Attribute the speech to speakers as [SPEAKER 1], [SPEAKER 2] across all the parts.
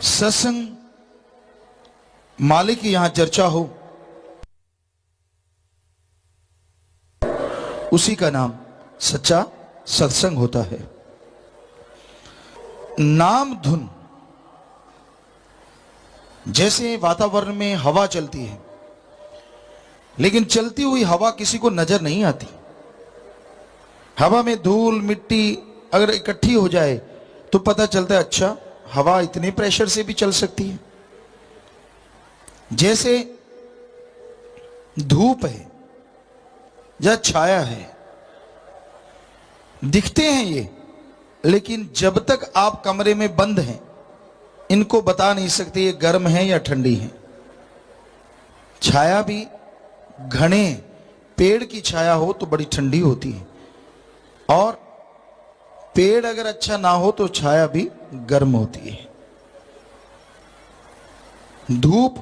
[SPEAKER 1] सत्संग मालिक की यहां चर्चा हो, उसी का नाम सच्चा सत्संग होता है। नाम धुन, जैसे वातावरण में हवा चलती है, लेकिन चलती हुई हवा किसी को नजर नहीं आती। हवा में धूल मिट्टी अगर इकट्ठी हो जाए तो पता चलता है अच्छा हवा इतने प्रेशर से भी चल सकती है। जैसे धूप है या छाया है, दिखते हैं ये, लेकिन जब तक आप कमरे में बंद हैं इनको बता नहीं सकते ये गर्म है या ठंडी है। छाया भी घने पेड़ की छाया हो तो बड़ी ठंडी होती है, और पेड़ अगर अच्छा ना हो तो छाया भी गर्म होती है। धूप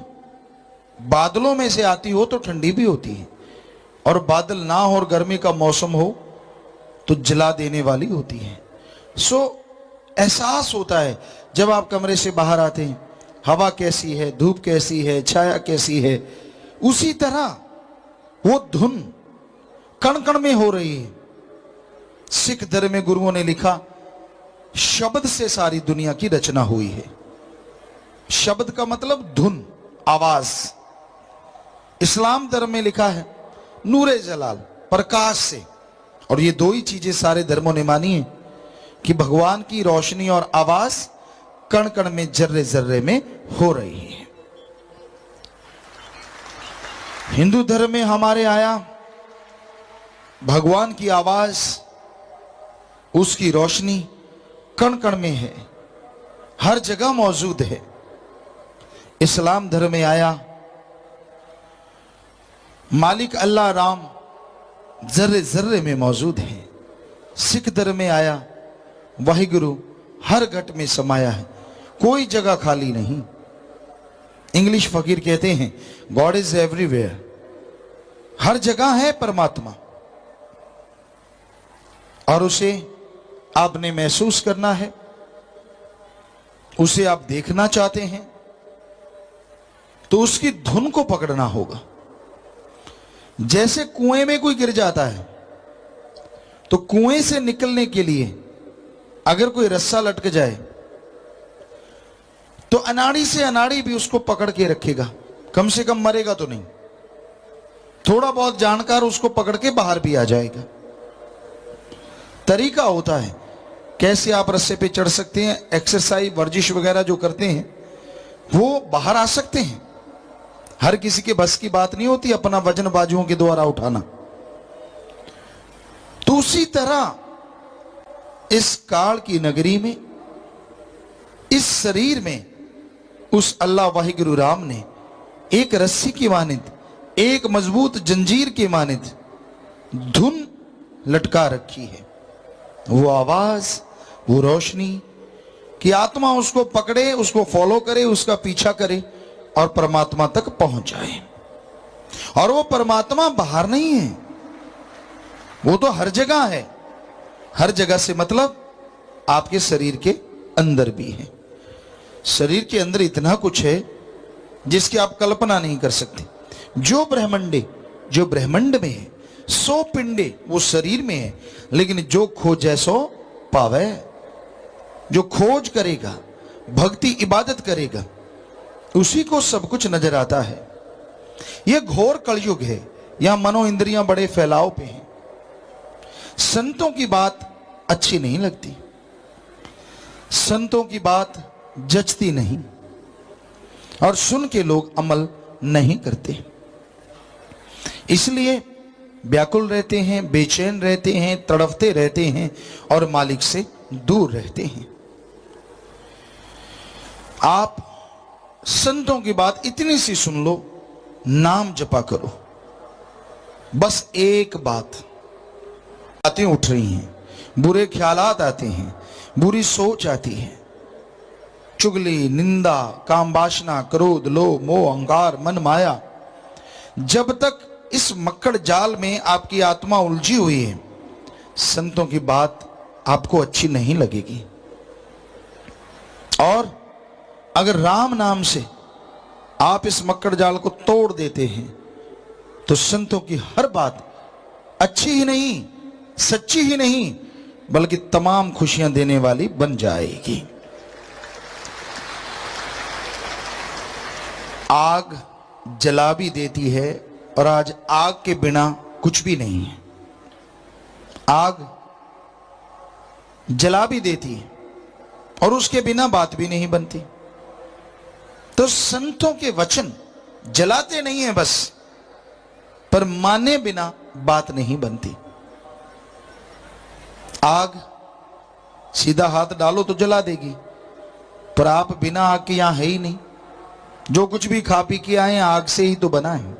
[SPEAKER 1] बादलों में से आती हो तो ठंडी भी होती है, और बादल ना हो और गर्मी का मौसम हो तो जला देने वाली होती है। एहसास होता है जब आप कमरे से बाहर आते हैं, हवा कैसी है, धूप कैसी है, छाया कैसी है। उसी तरह वो धुन कण कण में हो रही है। सिख धर्म में गुरुओं ने लिखा, शब्द से सारी दुनिया की रचना हुई है। शब्द का मतलब धुन, आवाज। इस्लाम धर्म में लिखा है नूरे जलाल, प्रकाश से। और ये दो ही चीजें सारे धर्मों ने मानी है कि भगवान की रोशनी और आवाज कण कण में, जर्रे जर्रे में हो रही है। हिंदू धर्म में हमारे आया भगवान की आवाज, उसकी रोशनी कण कण में है, हर जगह मौजूद है। इस्लाम धर्म में आया मालिक अल्लाह राम जर्रे जर्रे में मौजूद है। सिख धर्म में आया वाहिगुरु हर घट में समाया है, कोई जगह खाली नहीं। इंग्लिश फकीर कहते हैं गॉड इज एवरीवेयर, हर जगह है परमात्मा, और उसे आपने महसूस करना है, उसे आप देखना चाहते हैं तो उसकी धुन को पकड़ना होगा। जैसे कुएं में कोई गिर जाता है तो कुएं से निकलने के लिए अगर कोई रस्सा लटक जाए तो अनाड़ी से अनाड़ी भी उसको पकड़ के रखेगा, कम से कम मरेगा तो नहीं। थोड़ा बहुत जानकार उसको पकड़ के बाहर भी आ जाएगा। तरीका होता है कैसे आप रस्से पे चढ़ सकते हैं। एक्सरसाइज वर्जिश वगैरह जो करते हैं वो बाहर आ सकते हैं। हर किसी के बस की बात नहीं होती अपना वजन बाजुओं के द्वारा उठाना। तो उसी तरह इस काल की नगरी में, इस शरीर में उस अल्लाह वाहिगुरु राम ने एक रस्सी की मानिंद, एक मजबूत जंजीर की मानिंद धुन लटका रखी है। वो आवाज, वो रोशनी कि आत्मा उसको पकड़े, उसको फॉलो करे, उसका पीछा करे और परमात्मा तक पहुंच जाए। और वो परमात्मा बाहर नहीं है, वो तो हर जगह है। हर जगह से मतलब आपके शरीर के अंदर भी है। शरीर के अंदर इतना कुछ है जिसकी आप कल्पना नहीं कर सकते। जो ब्रह्मांड में है, 100 पिंडे वो शरीर में है, लेकिन जो खोजे सो पावे। जो खोज करेगा, भक्ति इबादत करेगा, उसी को सब कुछ नजर आता है। यह घोर कलयुग है, यहां मनो इंद्रियां बड़े फैलाव पे हैं। संतों की बात अच्छी नहीं लगती, संतों की बात जचती नहीं, और सुन के लोग अमल नहीं करते। इसलिए व्याकुल रहते हैं, बेचैन रहते हैं, तड़फते रहते हैं और मालिक से दूर रहते हैं। आप संतों की बात इतनी सी सुन लो, नाम जपा करो। बस एक बात, बातें उठ रही हैं, बुरे ख्यालात आते हैं, बुरी सोच आती है, चुगली, निंदा, काम वासना, क्रोध, लोभ, मोह, अहंकार, मन माया। जब तक इस मक्कड़ जाल में आपकी आत्मा उलझी हुई है, संतों की बात आपको अच्छी नहीं लगेगी। और अगर राम नाम से आप इस मक्कड़ जाल को तोड़ देते हैं तो संतों की हर बात अच्छी ही नहीं, सच्ची ही नहीं, बल्कि तमाम खुशियां देने वाली बन जाएगी। आग जला भी देती है, और आज आग के बिना कुछ भी नहीं है। आग जला भी देती है और उसके बिना बात भी नहीं बनती। तो संतों के वचन जलाते नहीं है बस, पर माने बिना बात नहीं बनती। आग सीधा हाथ डालो तो जला देगी, पर आप बिना आग के यहां है ही नहीं। जो कुछ भी खा पी के आए आग से ही तो बना है।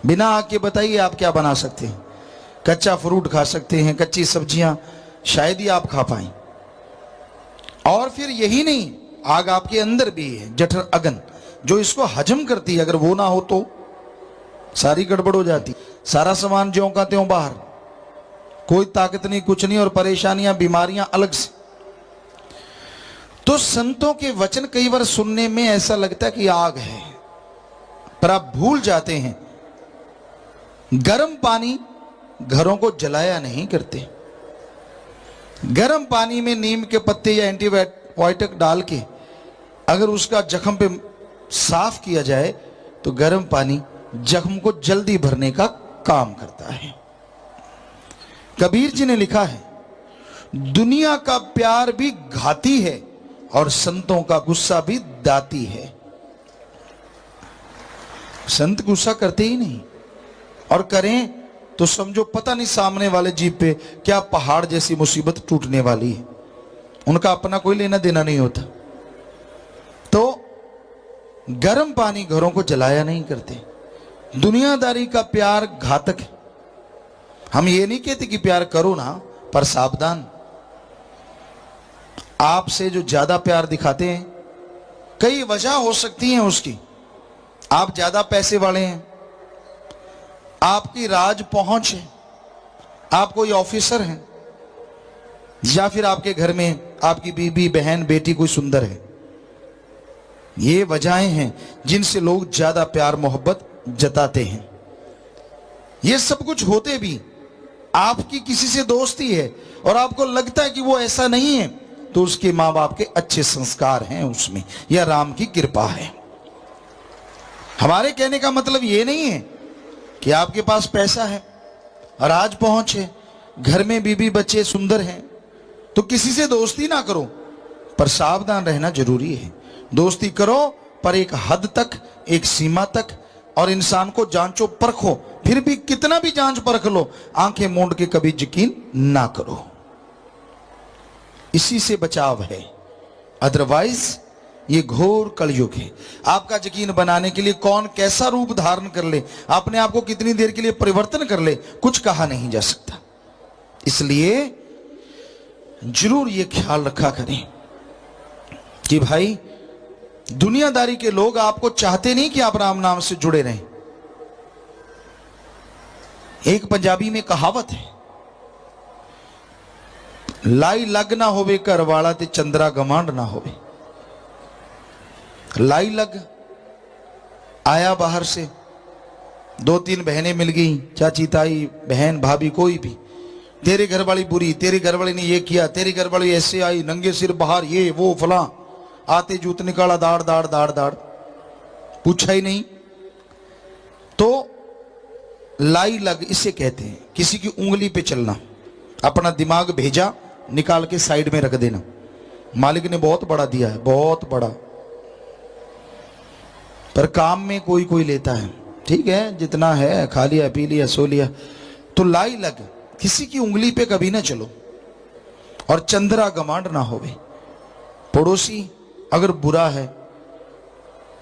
[SPEAKER 1] बिना आग के बताइए आप क्या बना सकते हैं? कच्चा फ्रूट खा सकते हैं, कच्ची सब्जियां शायद ही आप खा पाए। और फिर यही नहीं, आग आपके अंदर भी है, जठर अगन, जो इसको हजम करती है। अगर वो ना हो तो सारी गड़बड़ हो जाती, सारा सामान ज्यों का त्यों बाहर, कोई ताकत नहीं, कुछ नहीं, और परेशानियां बीमारियां अलग से। तो संतों के वचन कई बार सुनने में ऐसा लगता है कि आग है, पर आप भूल जाते हैं गर्म पानी घरों को जलाया नहीं करते। गर्म पानी में नीम के पत्ते या एंटीबायोटिक डाल के अगर उसका जख्म पे साफ किया जाए तो गर्म पानी जख्म को जल्दी भरने का काम करता है। कबीर जी ने लिखा है, दुनिया का प्यार भी घाती है और संतों का गुस्सा भी दाती है। संत गुस्सा करते ही नहीं, और करें तो समझो पता नहीं सामने वाले जीव पे क्या पहाड़ जैसी मुसीबत टूटने वाली है। उनका अपना कोई लेना देना नहीं होता। तो गर्म पानी घरों को जलाया नहीं करते। दुनियादारी का प्यार घातक है। हम ये नहीं कहते कि प्यार करो ना, पर सावधान। आपसे जो ज्यादा प्यार दिखाते हैं, कई वजह हो सकती हैं उसकी। आप ज्यादा पैसे वाले हैं, आपकी राज पहुंच है, आप कोई ऑफिसर हैं, या फिर आपके घर में आपकी बीबी बहन बेटी कोई सुंदर है। ये वजहें हैं जिनसे लोग ज्यादा प्यार मोहब्बत जताते हैं। ये सब कुछ होते भी आपकी किसी से दोस्ती है और आपको लगता है कि वो ऐसा नहीं है, तो उसके मां बाप के अच्छे संस्कार हैं उसमें, या राम की कृपा है। हमारे कहने का मतलब ये नहीं है कि आपके पास पैसा है, राज पहुंच है, घर में बीबी बच्चे सुंदर हैं, तो किसी से दोस्ती ना करो, पर सावधान रहना जरूरी है। दोस्ती करो पर एक हद तक, एक सीमा तक, और इंसान को जांचो परखो। फिर भी कितना भी जांच परख लो, आंखें मूंद के कभी यकीन ना करो। इसी से बचाव है, अदरवाइज ये घोर कलयुग है। आपका यकीन बनाने के लिए कौन कैसा रूप धारण कर ले, अपने आप को कितनी देर के लिए परिवर्तन कर ले, कुछ कहा नहीं जा सकता। इसलिए जरूर ये ख्याल रखा करें कि भाई दुनियादारी के लोग आपको चाहते नहीं कि आप राम नाम से जुड़े रहें। एक पंजाबी में कहावत है, लाई लग ना होवे घर वाला ते चंद्रा गमांड ना होवे। लाई लग आया बाहर से, दो तीन बहनें मिल गई, चाची ताई बहन भाभी कोई भी, तेरे घर वाली बुरी, तेरी घर वाली ने ये किया, तेरी घर वाली ऐसे आई, नंगे सिर बाहर, ये वो फला, आते जूत निकाला, दाड़ दाड़ दाड़ दाड़, पूछा ही नहीं। तो लाई लग इसे कहते हैं, किसी की उंगली पे चलना। अपना दिमाग भेजा, निकाल के साइड में रख देना। मालिक ने बहुत बड़ा दिया है, बहुत बड़ा, पर काम में कोई कोई लेता है। ठीक है, जितना है खा लिया, पी लिया, सो लिया। तो लाई लग, किसी की उंगली पे कभी ना चलो, और चंद्रा गमांड ना होवे। पड़ोसी अगर बुरा है,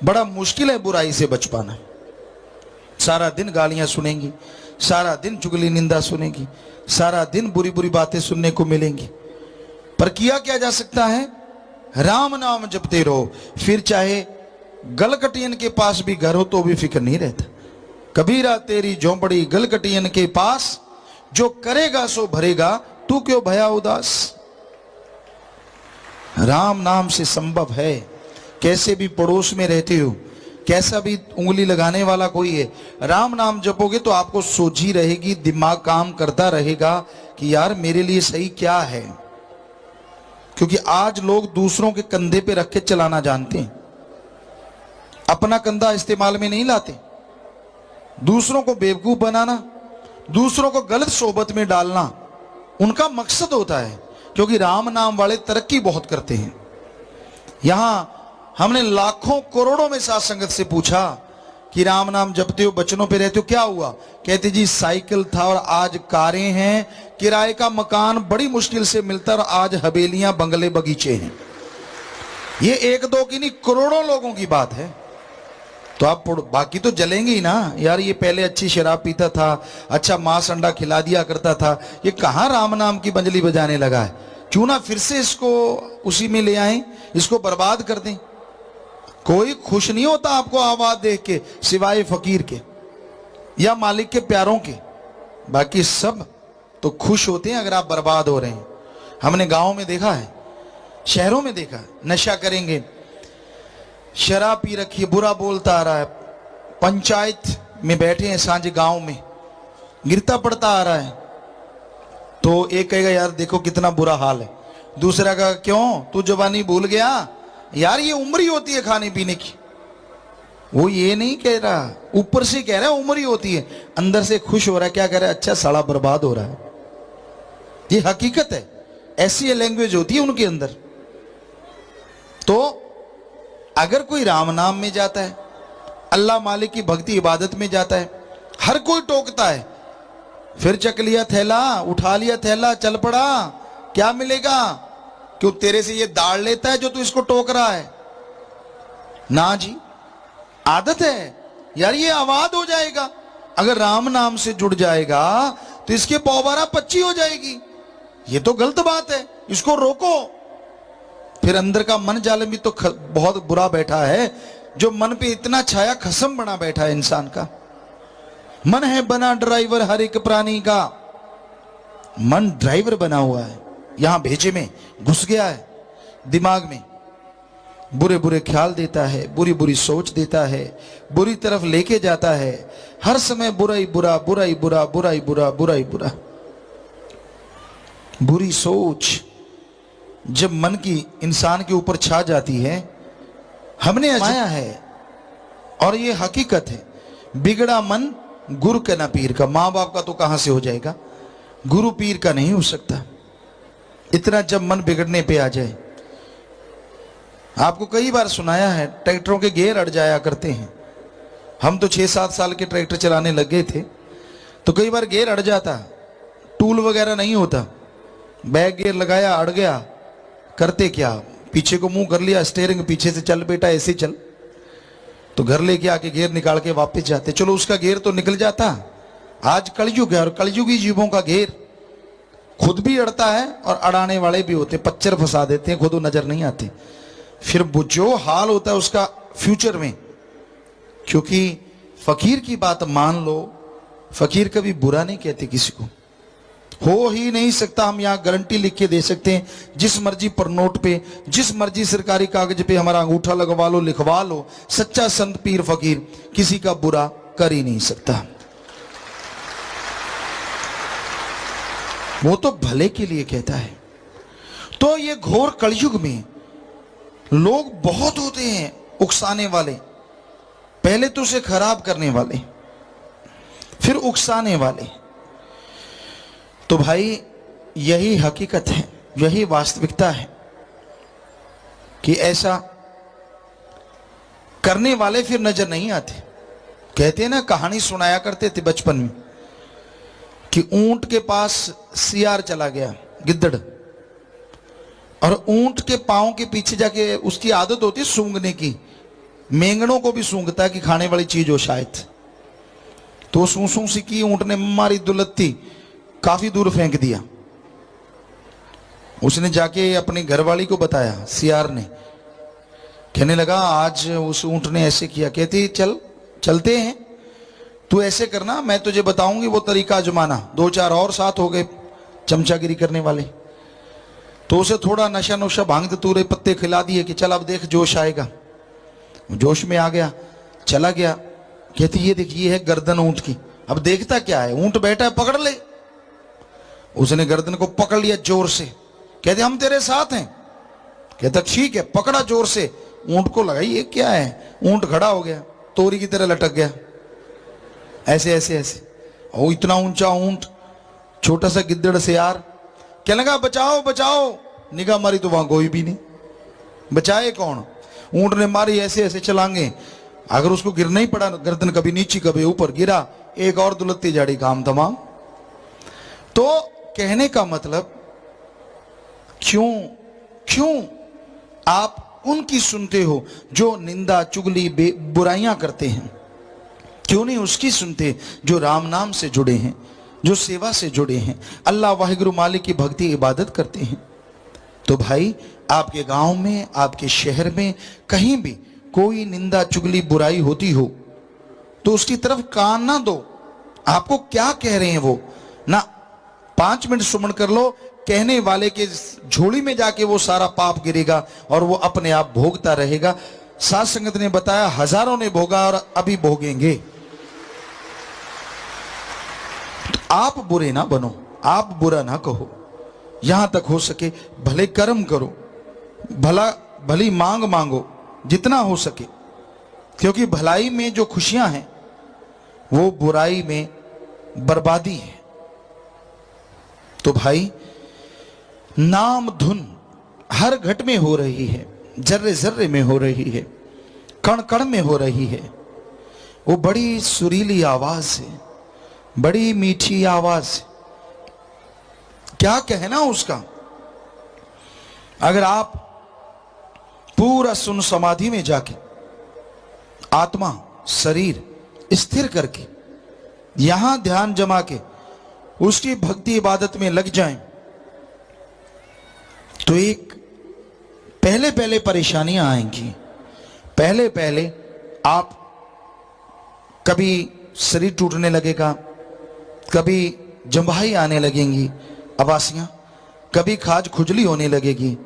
[SPEAKER 1] बड़ा मुश्किल है बुराई से बच पाना। सारा दिन गालियां सुनेंगी, सारा दिन चुगली निंदा सुनेगी, सारा दिन बुरी बुरी बातें सुनने को मिलेंगी, पर किया क्या जा सकता है? राम नाम जपते रहो। फिर चाहे गलकटियन के पास भी घर हो तो भी फिक्र नहीं रहता। कबीरा तेरी झोंपड़ी गलकटियन के पास, जो करेगा सो भरेगा, तू क्यों भया उदास। राम नाम से संभव है कैसे भी पड़ोस में रहते हो, कैसा भी उंगली लगाने वाला कोई है, राम नाम जपोगे तो आपको सोझी रहेगी, दिमाग काम करता रहेगा कि यार मेरे लिए सही क्या है। क्योंकि आज लोग दूसरों के कंधे पे रख के चलाना जानते हैं, अपना कंधा इस्तेमाल में नहीं लाते। दूसरों को बेवकूफ बनाना, दूसरों को गलत सोबत में डालना उनका मकसद होता है। क्योंकि राम नाम वाले तरक्की बहुत करते हैं। यहां हमने लाखों करोड़ों में साथ संगत से पूछा कि राम नाम जपते हो, बचनों पे रहते हो, क्या हुआ? कहते जी साइकिल था और आज कारें हैं, किराए का मकान बड़ी मुश्किल से मिलता और आज हवेलियां बंगले बगीचे हैं। ये एक दो की नहीं, करोड़ों लोगों की बात है। तो आप बाकी तो जलेंगे ही ना यार, ये पहले अच्छी शराब पीता था, अच्छा मांस अंडा खिला दिया करता था, ये कहां राम नाम की बंजली बजाने लगा है? क्यों ना फिर से इसको उसी में ले आए, इसको बर्बाद कर दें। कोई खुश नहीं होता आपको आवाज देख के सिवाय फकीर के या मालिक के प्यारों के, बाकी सब तो खुश होते हैं अगर आप बर्बाद हो रहे हैं। हमने गांव में देखा है, शहरों में देखा, नशा करेंगे, शराब पी रखी है, बुरा बोलता आ रहा है, पंचायत में बैठे हैं सांझ गांव में, गिरता पड़ता आ रहा है, तो एक कहेगा यार देखो कितना बुरा हाल है, दूसरा कहेगा क्यों तू जवानी भूल गया, यार ये उम्र ही होती है खाने पीने की। वो ये नहीं कह रहा, ऊपर से कह रहा है उम्र ही होती है, अंदर से खुश हो रहा है, क्या कह रहा है? अच्छा साला बर्बाद हो रहा है। ये हकीकत है, ऐसी लैंग्वेज होती है उनके अंदर। तो अगर कोई राम नाम में जाता है, अल्लाह मालिक की भक्ति इबादत में जाता है, हर कोई टोकता है, फिर चक लिया थैला, उठा लिया थैला, चल पड़ा, क्या मिलेगा? क्यों तेरे से ये दाड़ लेता है जो तू इसको टोक रहा है? ना जी, आदत है यार, ये आवाज हो जाएगा। अगर राम नाम से जुड़ जाएगा तो इसके पौबारा पच्ची हो जाएगी। ये तो गलत बात है, इसको रोको। फिर अंदर का मन जालम भी तो बहुत बुरा बैठा है, जो मन पे इतना छाया खसम बना बैठा है इंसान का। मन है बना ड्राइवर हर एक प्राणी का, मन ड्राइवर बना हुआ है, यहां भेजे में घुस गया है, दिमाग में बुरे बुरे ख्याल देता है, बुरी बुरी सोच देता है, बुरी तरफ लेके जाता है, हर समय बुरा ही बुरा, बुरा ही बुरा, बुरा ही बुरा, बुरा ही बुरा। बुरी सोच जब मन की इंसान के ऊपर छा जाती है, हमने आजमाया है और ये हकीकत है, बिगड़ा मन गुरु के ना पीर का। मां बाप का तो कहां से हो जाएगा, गुरु पीर का नहीं हो सकता। इतना जब मन बिगड़ने पे आ जाए, आपको कई बार सुनाया है, ट्रैक्टरों के गियर अड़ जाया करते हैं। हम तो 6-7 साल के ट्रैक्टर चलाने लग गए थे, तो कई बार गियर अड़ जाता, टूल वगैरह नहीं होता, बैक गियर लगाया अड़ गया, करते क्या, पीछे को मुंह कर लिया, स्टीयरिंग पीछे से चल बेटा ऐसे चल, तो घर लेके आके गियर निकाल के वापस जाते, चलो उसका गियर तो निकल जाता। आज कलयुग है और कलयुगी जीवों का गियर खुद भी अड़ता है और अड़ाने वाले भी होते, पच्चर फंसा देते हैं, खुद नजर नहीं आते। फिर जो हाल होता है उसका फ्यूचर में, क्योंकि फकीर की बात मान लो, फकीर कभी बुरा नहीं कहते किसी को, हो ही नहीं सकता। हम यहां गारंटी लिख के दे सकते हैं, जिस मर्जी पर नोट पे, जिस मर्जी सरकारी कागज पे हमारा अंगूठा लगवा लो, लिखवा लो, सच्चा संत पीर फकीर किसी का बुरा कर ही नहीं सकता। वो तो भले के लिए कहता है। तो ये घोर कलयुग में लोग बहुत होते हैं उकसाने वाले, पहले तो उसे खराब करने वाले, फिर उकसाने वाले। तो भाई यही हकीकत है, यही वास्तविकता है कि ऐसा करने वाले फिर नजर नहीं आते। कहते हैं ना, कहानी सुनाया करते थे बचपन में कि ऊंट के पास सियार चला गया, गिद्दड़, और ऊंट के पांव के पीछे जाके, उसकी आदत होती है सूंघने की, मेंगनों को भी सूंघता है कि खाने वाली चीज हो शायद, तो सूं सी की, ऊंट ने मारी दुलत्ती, काफी दूर फेंक दिया। उसने जाके अपनी घरवाली को बताया, सियार ने, कहने लगा आज उस ऊंट ने ऐसे किया। कहती चलते हैं, तू ऐसे करना, मैं तुझे बताऊंगी वो तरीका आजमाना। 2-4 और साथ हो गए चमचागिरी करने वाले, तो उसे थोड़ा नशा नुशा भांग धतूरे पत्ते खिला दिए कि चल अब देख जोश आएगा। जोश में आ गया, चला गया, कहती ये देखिए है गर्दन ऊंट की। अब देखता क्या है, ऊंट बैठा है, पकड़ ले। उसने गर्दन को पकड़ लिया जोर से, कहते हम तेरे साथ हैं। कहता ठीक है, पकड़ा जोर से, ऊंट को लगा ये क्या है, ऊंट खड़ा हो गया, तोरी की तरह लटक गया, ऐसे ऐसे ऐसे। ओ इतना ऊंचा ऊंट, छोटा सा गिद्दड़ से यार, कहने लगा बचाओ बचाओ। निगाह मारी तो वहां कोई भी नहीं, बचाए कौन। ऊंट ने मारी ऐसे ऐसे चलांगे, अगर उसको गिरना ही पड़ा, गर्दन कभी नीचे कभी ऊपर, गिरा, एक और दुलत्ती जाड़ी, काम तमाम। तो कहने का मतलब, क्यों क्यों आप उनकी सुनते हो जो निंदा चुगली बुराइयां करते हैं? क्यों नहीं उसकी सुनते जो राम नाम से जुड़े हैं, जो सेवा से जुड़े हैं, अल्लाह वाहिगुरु मालिक की भक्ति इबादत करते हैं? तो भाई, आपके गांव में, आपके शहर में, कहीं भी कोई निंदा चुगली बुराई होती हो तो उसकी तरफ कान ना दो। आपको क्या कह रहे हैं वो ना, 5 मिनट सुमन कर लो, कहने वाले के झोली में जाके वो सारा पाप गिरेगा और वो अपने आप भोगता रहेगा। साध संगत ने बताया हजारों ने भोगा और अभी भोगेंगे। तो आप बुरे ना बनो, आप बुरा ना कहो, यहां तक हो सके भले कर्म करो, भली मांग मांगो जितना हो सके, क्योंकि भलाई में जो खुशियां हैं वो बुराई में बर्बादी है। तो भाई, नाम धुन हर घट में हो रही है, जर्रे जर्रे में हो रही है, कण कण में हो रही है। वो बड़ी सुरीली आवाज है, बड़ी मीठी आवाज है, क्या कहना उसका। अगर आप पूरा सुन समाधि में जाके आत्मा शरीर स्थिर करके यहां ध्यान जमा के उसकी भक्ति इबादत में लग जाएं, तो एक पहले पहले परेशानियां आएंगी। पहले पहले आप कभी शरीर टूटने लगेगा, कभी जंभाई आने लगेंगी, अवासियां, कभी खाज खुजली होने लगेगी,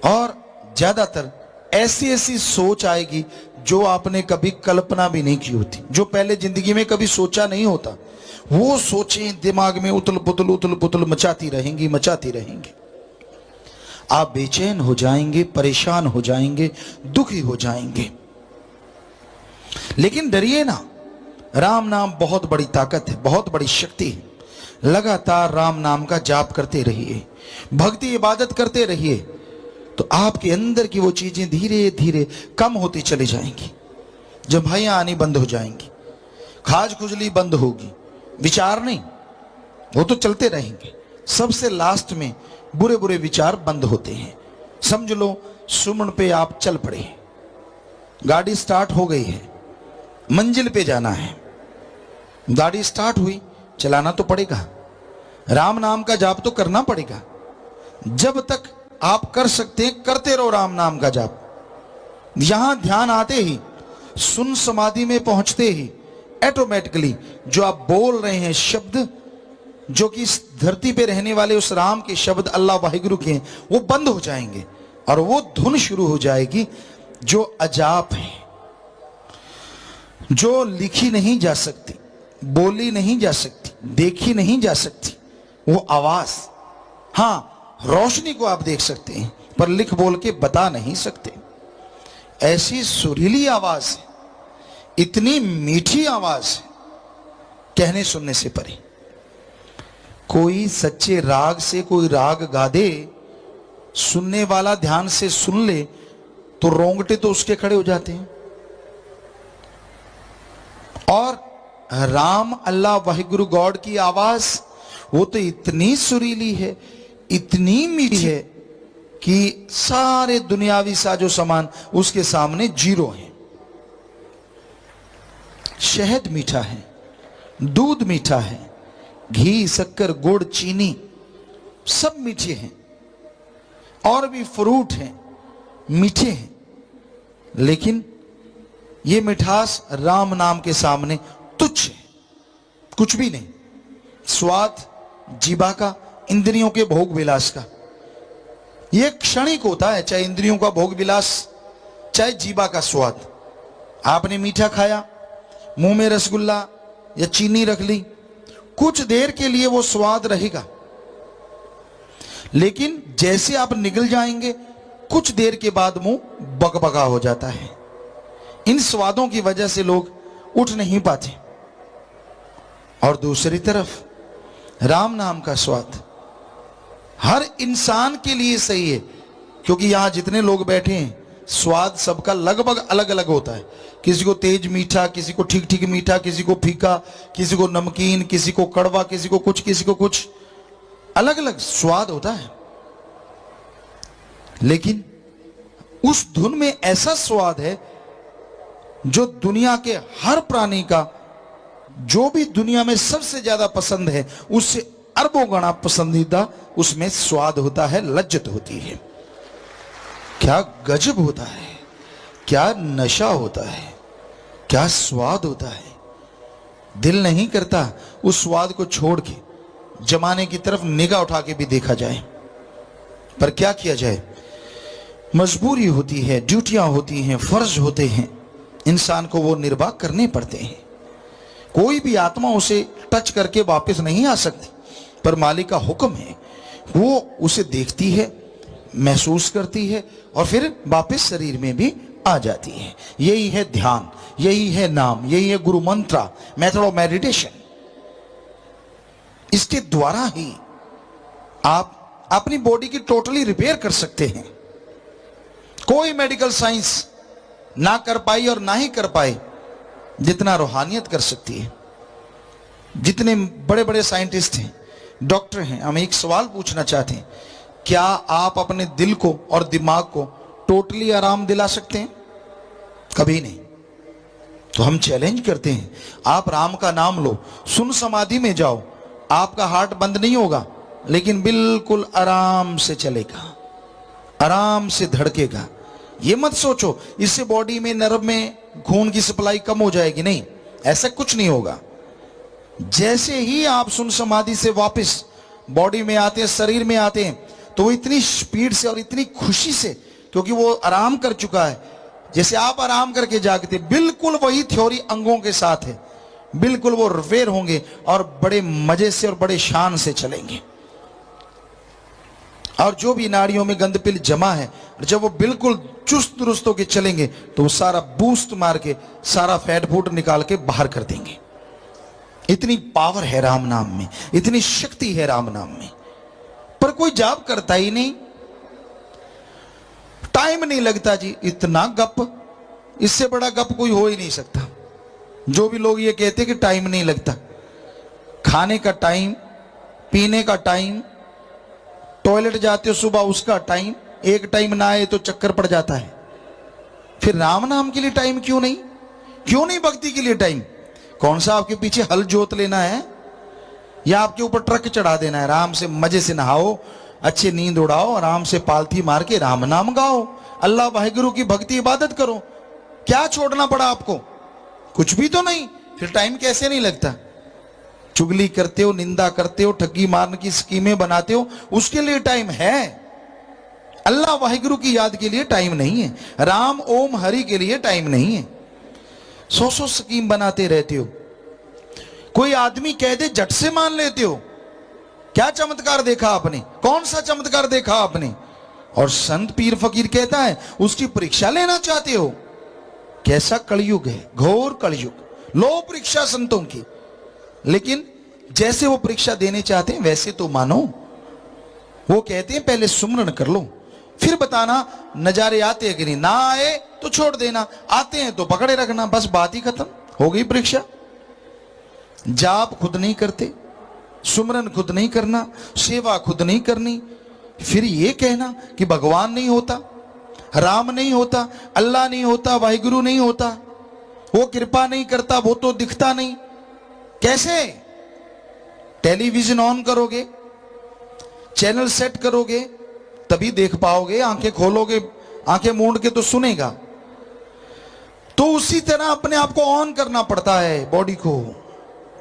[SPEAKER 1] और ज्यादातर ऐसी ऐसी सोच आएगी जो आपने कभी कल्पना भी नहीं की होती, जो पहले जिंदगी में कभी सोचा नहीं होता। वो सोचें दिमाग में उथल पुथल मचाती रहेंगी, मचाती रहेंगी। आप बेचैन हो जाएंगे, परेशान हो जाएंगे, दुखी हो जाएंगे। लेकिन डरिए ना, राम नाम बहुत बड़ी ताकत है, बहुत बड़ी शक्ति है। लगातार राम नाम का जाप करते रहिए, भक्ति इबादत करते रहिए, तो आपके अंदर की वो चीजें धीरे धीरे कम होती चली जाएंगी। जंभाइयां आनी बंद हो जाएंगी, खाज खुजली बंद होगी, विचार नहीं, वो तो चलते रहेंगे। सबसे लास्ट में बुरे बुरे विचार बंद होते हैं। समझ लो सुमन पे आप चल पड़े, गाड़ी स्टार्ट हो गई है, मंजिल पे जाना है, गाड़ी स्टार्ट हुई, चलाना तो पड़ेगा, राम नाम का जाप तो करना पड़ेगा। जब तक आप कर सकते हैं करते रहो राम नाम का जाप। यहां ध्यान आते ही, सुन समाधि में पहुंचते ही ऑटोमेटिकली जो आप बोल रहे हैं शब्द, जो कि इस धरती पे रहने वाले उस राम के शब्द अल्लाह वाहिगुरु के हैं, वो बंद हो जाएंगे और वो धुन शुरू हो जाएगी जो अजाप है, जो लिखी नहीं जा सकती, बोली नहीं जा सकती, देखी नहीं जा सकती। वो आवाज, हां रोशनी को आप देख सकते हैं पर लिख बोल के बता नहीं सकते। ऐसी सुरीली आवाज है, इतनी मीठी आवाज है, कहने सुनने से परे। कोई सच्चे राग से कोई राग गा दे, सुनने वाला ध्यान से सुन ले तो रोंगटे तो उसके खड़े हो जाते हैं। और राम अल्लाह वाहिगुरु गॉड की आवाज वो तो इतनी सुरीली है, इतनी मीठी है कि सारे दुनियावी साजो सामान उसके सामने जीरो है। शहद मीठा है, दूध मीठा है, घी शक्कर गुड़ चीनी सब मीठे हैं, और भी फ्रूट हैं मीठे हैं, लेकिन ये मिठास राम नाम के सामने तुच्छ है, कुछ भी नहीं। स्वाद जीवा का, इंद्रियों के भोग विलास का, ये क्षणिक होता है। चाहे इंद्रियों का भोग विलास चाहे जीभा का स्वाद। आपने मीठा खाया, मुंह में रसगुल्ला या चीनी रख ली, कुछ देर के लिए वो स्वाद रहेगा, लेकिन जैसे आप निगल जाएंगे कुछ देर के बाद मुंह बकबका हो जाता है। इन स्वादों की वजह से लोग उठ नहीं पाते। और दूसरी तरफ राम नाम का स्वाद हर इंसान के लिए सही है, क्योंकि यहां जितने लोग बैठे हैं स्वाद सबका लगभग अलग अलग होता है। किसी को तेज मीठा, किसी को ठीक ठीक मीठा, किसी को फीका, किसी को नमकीन, किसी को कड़वा, किसी को कुछ अलग अलग स्वाद होता है। लेकिन उस धुन में ऐसा स्वाद है जो दुनिया के हर प्राणी का, जो भी दुनिया में सबसे ज्यादा पसंद है उससे अरबों गुना पसंदीदा उसमें स्वाद होता है, लज्जत होती है। क्या गजब होता है, क्या नशा होता है, क्या स्वाद होता है। दिल नहीं करता उस स्वाद को छोड़ के जमाने की तरफ निगाह उठा के भी देखा जाए, पर क्या किया जाए, मजबूरी होती है, ड्यूटियां होती हैं, फर्ज होते हैं, इंसान को वो निर्वाह करने पड़ते हैं। कोई भी आत्मा उसे टच करके वापस नहीं आ सकती, पर मालिक का हुक्म है, वो उसे देखती है, महसूस करती है और फिर वापस शरीर में भी आ जाती है। यही है ध्यान, यही है नाम, यही है गुरु मंत्र, मेथड ऑफ मेडिटेशन। इसके द्वारा ही आप अपनी बॉडी की टोटली रिपेयर कर सकते हैं। कोई मेडिकल साइंस ना कर पाई और ना ही कर पाए जितना रूहानियत कर सकती है। जितने बड़े बड़े साइंटिस्ट हैं, डॉक्टर हैं, हम एक सवाल पूछना चाहते हैं, क्या आप अपने दिल को और दिमाग को टोटली आराम दिला सकते हैं? कभी नहीं। तो हम चैलेंज करते हैं, आप राम का नाम लो, सुन समाधि में जाओ, आपका हार्ट बंद नहीं होगा, लेकिन बिल्कुल आराम से चलेगा, आराम से धड़केगा। ये मत सोचो इससे बॉडी में, नर्व में खून की सप्लाई कम हो जाएगी, नहीं, ऐसा कुछ नहीं होगा। जैसे ही आप सुन समाधि से वापस बॉडी में आते हैं, शरीर में आते हैं, तो वो इतनी स्पीड से और इतनी खुशी से, क्योंकि वो आराम कर चुका है, जैसे आप आराम करके जागते, बिल्कुल वही थ्योरी अंगों के साथ है, बिल्कुल वो रिपेयर होंगे और बड़े मजे से और बड़े शान से चलेंगे। और जो भी नाड़ियों में गंद पिल जमा है, जब वो बिल्कुल चुस्त दुरुस्त होकर चलेंगे तो वो सारा बूस्ट मार के सारा फैट फूट निकाल के बाहर कर देंगे। इतनी पावर है राम नाम में, इतनी शक्ति है राम नाम में, पर कोई जाप करता ही नहीं, टाइम नहीं लगता जी। इतना गप, इससे बड़ा गप कोई हो ही नहीं सकता। जो भी लोग ये कहते कि टाइम नहीं लगता, खाने का टाइम, पीने का टाइम, टॉयलेट जाते हो सुबह उसका टाइम, एक टाइम ना आए तो चक्कर पड़ जाता है। फिर राम नाम के लिए टाइम क्यों नहीं? क्यों नहीं भक्ति के लिए टाइम? कौन सा आपके पीछे हल जोत लेना है या आपके ऊपर ट्रक चढ़ा देना है? आराम से मजे से नहाओ, अच्छे नींद उड़ाओ, आराम से पालथी मार के राम नाम गाओ, अल्लाह वाहिगुरु की भक्ति इबादत करो। क्या छोड़ना पड़ा आपको? कुछ भी तो नहीं। फिर टाइम कैसे नहीं लगता? चुगली करते हो, निंदा करते हो, ठगी मारने की स्कीमें बनाते हो, उसके लिए टाइम है। अल्लाह वाहिगुरु की याद के लिए टाइम नहीं है, राम ओम हरि के लिए टाइम नहीं है। सौ स्कीम बनाते रहते हो, कोई आदमी कह दे झट से मान लेते हो। क्या चमत्कार देखा आपने? कौन सा चमत्कार देखा आपने? और संत पीर फकीर कहता है उसकी परीक्षा लेना चाहते हो। कैसा कलयुग है, घोर कलयुग। लो परीक्षा संतों की, लेकिन जैसे वो परीक्षा देने चाहते हैं वैसे तो मानो। वो कहते हैं पहले सुमरन कर लो, फिर बताना नजारे आते हैं कि नहीं, ना आए तो छोड़ देना, आते हैं तो पकड़े रखना, बस बात ही खत्म, हो गई परीक्षा। जाप खुद नहीं करते, सुमरन खुद नहीं करना, सेवा खुद नहीं करनी, फिर ये कहना कि भगवान नहीं होता, राम नहीं होता, अल्लाह नहीं होता, वाहिगुरु नहीं होता, वो कृपा नहीं करता, वो तो दिखता नहीं। कैसे? टेलीविजन ऑन करोगे, चैनल सेट करोगे तभी देख पाओगे, आंखें खोलोगे, आंखें मूंद के तो सुनेगा। तो उसी तरह अपने आप को ऑन करना पड़ता है, बॉडी को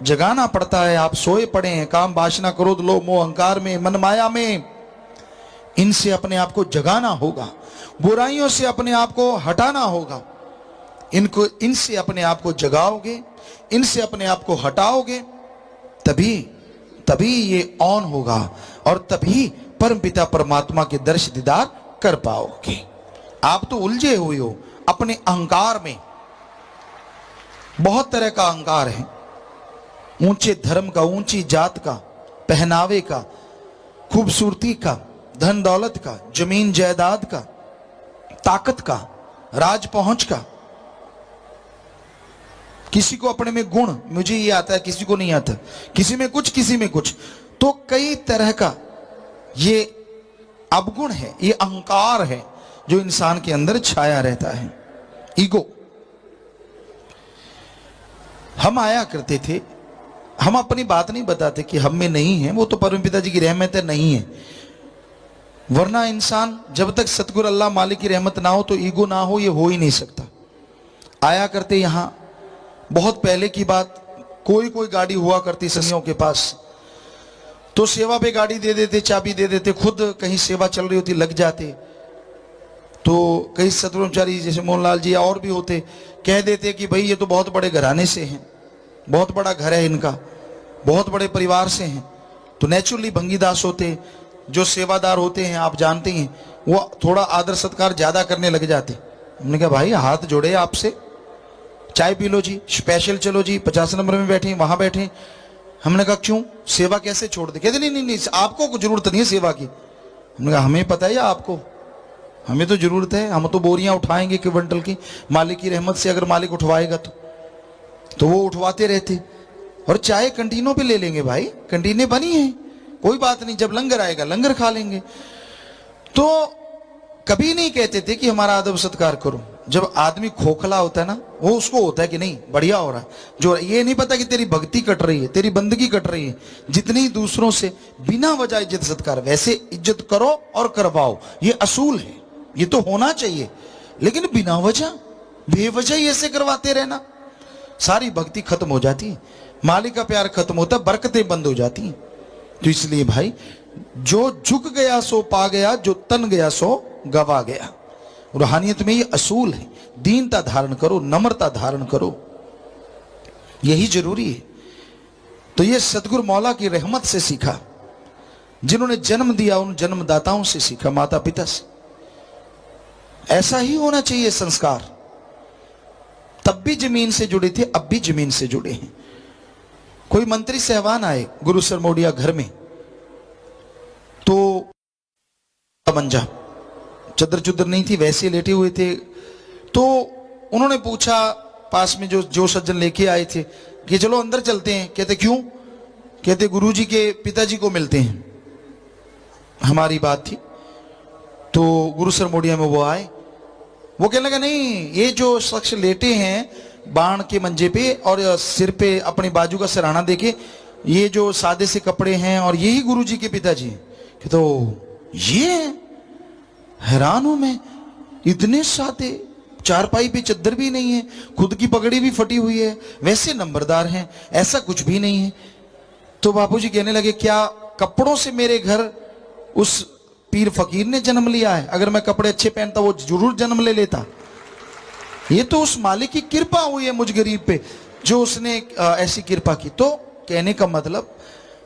[SPEAKER 1] जगाना पड़ता है। आप सोए पड़े हैं काम वासना क्रोध लोभ मोह अहंकार में, मन माया में, इनसे अपने आप को जगाना होगा, बुराइयों से अपने आप को हटाना होगा। इनसे अपने आप को जगाओगे, इनसे अपने आप को हटाओगे, तभी ये ऑन होगा और तभी परमपिता परमात्मा के दर्श दीदार कर पाओगे। आप तो उलझे हुए हो अपने अहंकार में। बहुत तरह का अहंकार है, ऊंचे धर्म का, ऊंची जात का, पहनावे का, खूबसूरती का, धन दौलत का, जमीन जायदाद का, ताकत का, राज पहुंच का। किसी को अपने में गुण, मुझे ये आता है, किसी को नहीं आता, किसी में कुछ, किसी में कुछ। तो कई तरह का ये अवगुण है, ये अहंकार है जो इंसान के अंदर छाया रहता है, ईगो। हम आया करते थे, हम अपनी बात नहीं बताते कि हम में नहीं है, वो तो परमपिता जी की रहमत है, नहीं है। वरना इंसान जब तक सतगुरु अल्लाह मालिक की रहमत ना हो, तो ईगो ना हो, ये हो ही नहीं सकता। आया करते यहां, बहुत पहले की बात, कोई गाड़ी हुआ करती सनियों के पास, तो सेवा पे गाड़ी दे देते, चाबी दे देते, खुद कहीं सेवा चल रही होती लग जाते, तो कई सतब्रह्मचारी जैसे मोहनलाल जी और भी होते, कह देते कि भाई ये तो बहुत बड़े घराने से हैं, बहुत बड़ा घर है इनका, बहुत बड़े परिवार से हैं। तो नेचुरली भंगीदास होते, जो सेवादार होते हैं आप जानते हैं, वो थोड़ा आदर सत्कार ज्यादा करने लग जाते। हमने कहा भाई हाथ जोड़े आपसे, चाय पी लो जी, स्पेशल चलो जी, 50 नंबर में बैठे, वहां बैठे। हमने कहा क्यों, सेवा कैसे छोड़ दे? कहते नहीं, आपको जरूरत नहीं है सेवा की। हमने कहा हमें पता है या आपको, हमें तो जरूरत है, हम तो बोरियां उठाएंगे क्विंटल की, मालिक की रहमत से अगर मालिक उठवाएगा तो वो उठवाते रहते। और चाय कंटीनों पे ले लेंगे भाई, कंटीनें बनी हैं, कोई बात नहीं, जब लंगर आएगा लंगर खा लेंगे। तो कभी नहीं कहते थे कि हमारा अदब सत्कार करो। जब आदमी खोखला होता है ना, वो उसको होता है कि नहीं बढ़िया हो रहा है, जो ये नहीं पता कि तेरी भक्ति कट रही है, तेरी बंदगी कट रही है। जितनी दूसरों से बिना वजह इज्जत सत्कार, वैसे इज्जत करो और करवाओ, ये असूल है, ये तो होना चाहिए। लेकिन बिना वजह, बेवजह ही ऐसे करवाते रहना, सारी भक्ति खत्म हो जाती है, मालिक का प्यार खत्म होता है, बरकतें बंद हो जाती हैं। तो इसलिए भाई, जो झुक गया सो पा गया, जो तन गया सो गवा गया। रूहानियत में ये असूल है, दीनता धारण करो, नम्रता धारण करो, यही जरूरी है। तो ये सतगुरु मौला की रहमत से सीखा, जिन्होंने जन्म दिया उन जन्मदाताओं से सीखा, माता पिता से। ऐसा ही होना चाहिए संस्कार। तब भी जमीन से जुड़े थे, अब भी जमीन से जुड़े हैं। कोई मंत्री सहवान आए गुरु सरमोडिया घर में, तो मंजा चदर चुदर नहीं थी, वैसे लेटे हुए थे। तो उन्होंने पूछा पास में जो सज्जन लेके आए थे कि चलो अंदर चलते हैं। कहते क्यों? कहते गुरुजी के पिताजी को मिलते हैं, हमारी बात थी। तो गुरु सरमोडिया में वो आए, वो कहने लगा नहीं, ये जो शख्स लेटे हैं बाण के मंजे पे और सिर पे अपनी बाजू का सराहना देके, ये जो सादे से कपड़े हैं और यही गुरुजी के पिताजी हैं। कि तो ये हैरान हूं मैं, इतने सादे, चारपाई पे चद्दर भी नहीं है, खुद की पगड़ी भी फटी हुई है, वैसे नंबरदार हैं, ऐसा कुछ भी नहीं है। तो बापूजी कहने लगे क्या कपड़ों से मेरे घर उस पीर फकीर ने जन्म लिया है? अगर मैं कपड़े अच्छे पहनता वो जरूर जन्म ले लेता। ये तो उस मालिक की कृपा हुई है मुझ गरीब पे, जो उसने ऐसी कृपा की। तो कहने का मतलब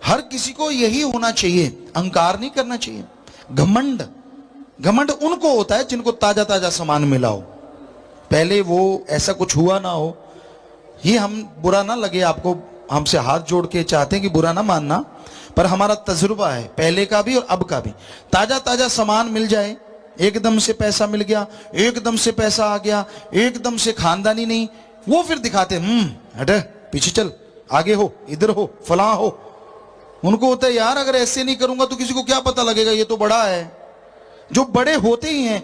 [SPEAKER 1] हर किसी को यही होना चाहिए, अहंकार नहीं करना चाहिए। घमंड उनको होता है जिनको ताजा ताजा सामान मिला हो, पहले वो ऐसा कुछ हुआ ना हो। ये हम बुरा ना लगे आपको, हमसे हाथ जोड़ के चाहते हैं कि बुरा ना मानना, पर हमारा तजुर्बा है पहले का भी और अब का भी। ताजा ताजा सामान मिल जाए, एकदम से पैसा मिल गया, एकदम से पैसा आ गया, एकदम से खानदानी नहीं, वो फिर दिखाते हट पीछे चल, आगे हो, इधर हो, फलां हो। उनको होता है यार अगर ऐसे नहीं करूंगा तो किसी को क्या पता लगेगा, ये तो बड़ा है। जो बड़े होते ही हैं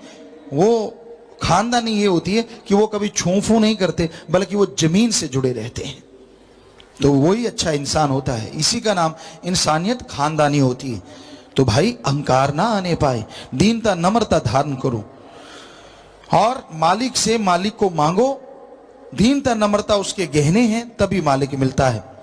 [SPEAKER 1] वो खानदानी ये होती है कि वो कभी छूफू नहीं करते, बल्कि वो जमीन से जुड़े रहते हैं। तो वही अच्छा इंसान होता है, इसी का नाम इंसानियत खानदानी होती है। तो भाई अहंकार ना आने पाए, दीनता नम्रता धारण करो और मालिक से मालिक को मांगो। दीनता नम्रता उसके गहने हैं, तभी मालिक मिलता है।